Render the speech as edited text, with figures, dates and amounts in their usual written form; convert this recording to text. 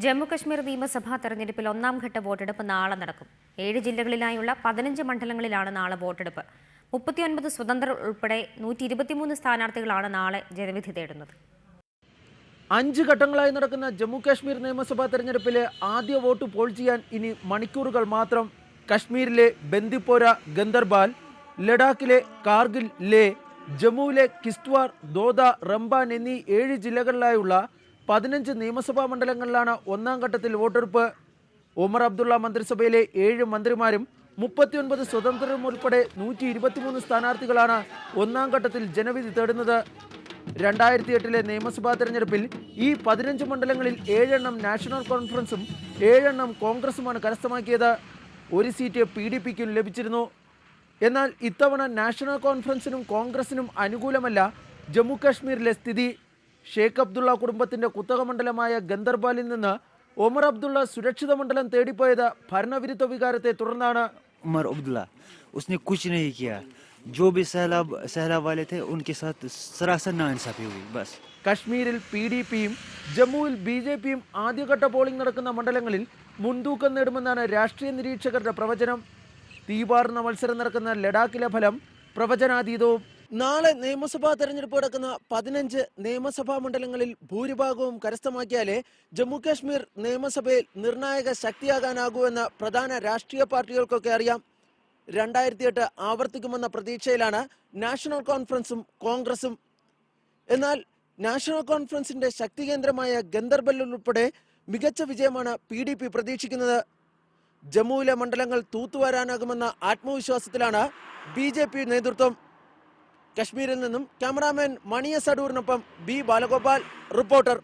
ജമ്മു-കശ്മീർ നിയമസഭാ തെരഞ്ഞെടുപ്പിൽ ഒന്നാം ഘട്ട വോട്ടെടുപ്പ് നാളെ നടക്കും. 7 ജില്ലകളിലായുള്ള 15 മണ്ഡലങ്ങളിലാണ് നാളെ വോട്ടെടുപ്പ്. 39 സ്വതന്ത്രർ ഉൾപ്പെടെ 123 സ്ഥാനാർത്ഥികളാണ് നാളെ ജനവിധി തേടുന്നത്. 5 ഘട്ടങ്ങളായി നടക്കുന്ന ജമ്മു-കാശ്മീർ നിയമസഭാ തെരഞ്ഞെടുപ്പിലെ ആദ്യ വോട്ട് പോൾ ചെയ്യാൻ ഇനി മണിക്കൂറുകൾ മാത്രം. കശ്മീരിലെ ബന്ദിപ്പോര, ഗന്ദർബാൽ, ലഡാക്കിലെ കാർഗിൽ, ലേ, ജമ്മുവിലെ കിസ്ത്വാർ, ദോദ, റംബാൻ എന്നീ 7 ജില്ലകളിലായുള്ള 15 നിയമസഭാ മണ്ഡലങ്ങളിലാണ് ഒന്നാം ഘട്ടത്തിൽ വോട്ടെടുപ്പ്. ഒമർ അബ്ദുള്ള മന്ത്രിസഭയിലെ 7 മന്ത്രിമാരും 39 സ്വതന്ത്രരും ഉൾപ്പെടെ 123 സ്ഥാനാർത്ഥികളാണ് ഒന്നാം ഘട്ടത്തിൽ ജനവിധി തേടുന്നത്. 2008 നിയമസഭാ തെരഞ്ഞെടുപ്പിൽ ഈ 15 മണ്ഡലങ്ങളിൽ 7 എണ്ണം നാഷണൽ കോൺഫറൻസും 7 എണ്ണം കോൺഗ്രസുമാണ് കരസ്ഥമാക്കിയത്. ഒരു സീറ്റ് PDPക്കും ലഭിച്ചിരുന്നു. എന്നാൽ ഇത്തവണ നാഷണൽ കോൺഫറൻസിനും കോൺഗ്രസിനും അനുകൂലമല്ല ജമ്മു കാശ്മീരിലെ സ്ഥിതി. ഷേഖ് അബ്ദുള്ള കുടുംബത്തിന്റെ കുത്തക മണ്ഡലമായ ഗന്ദർബാലിൽ നിന്ന് ഒമർ അബ്ദുള്ള സുരക്ഷിത മണ്ഡലം തേടിപ്പോയത് ഭരണവിരുദ്ധ വികാരത്തെ തുടർന്നാണ്. उमर अब्दुल्ला उसने कुछ नहीं किया, जो भी सहलाब वाले थे उनके साथ सरासर नाइंसाफी हुई बस. കശ്മീരിൽ PDPയും ജമ്മുവിൽ BJPയും ആദ്യഘട്ട പോളിംഗ് നടക്കുന്ന മണ്ഡലങ്ങളിൽ മുൻതൂക്കം നേടുമെന്നാണ് രാഷ്ട്രീയ നിരീക്ഷകരുടെ പ്രവചനം. തീപാർന്ന മത്സരം നടക്കുന്ന ലഡാക്കിലെ ഫലം പ്രവചനാതീതവും. നാളെ നിയമസഭാ തെരഞ്ഞെടുപ്പ് നടക്കുന്ന 15 നിയമസഭാ മണ്ഡലങ്ങളിൽ ഭൂരിഭാഗവും കരസ്ഥമാക്കിയാലേ ജമ്മു കാശ്മീർ നിയമസഭയിൽ നിർണായക ശക്തിയാകാനാകൂ എന്ന് പ്രധാന രാഷ്ട്രീയ പാർട്ടികൾക്കൊക്കെ അറിയാം. 2008 ആവർത്തിക്കുമെന്ന പ്രതീക്ഷയിലാണ് നാഷണൽ കോൺഫറൻസും കോൺഗ്രസും. എന്നാൽ നാഷണൽ കോൺഫറൻസിന്റെ ശക്തി കേന്ദ്രമായ ഗന്ദർബലിൽ ഉൾപ്പെടെ മികച്ച വിജയമാണ് PDP പ്രതീക്ഷിക്കുന്നത്. ജമ്മുവിലെ മണ്ഡലങ്ങൾ തൂത്തുവാരാനാകുമെന്ന ആത്മവിശ്വാസത്തിലാണ് BJP നേതൃത്വം. കശ്മീരിൽ നിന്നും ക്യാമറാമാൻ മണിയ സഡൂറിനൊപ്പം B ബാലഗോപാൽ, റിപ്പോർട്ടർ.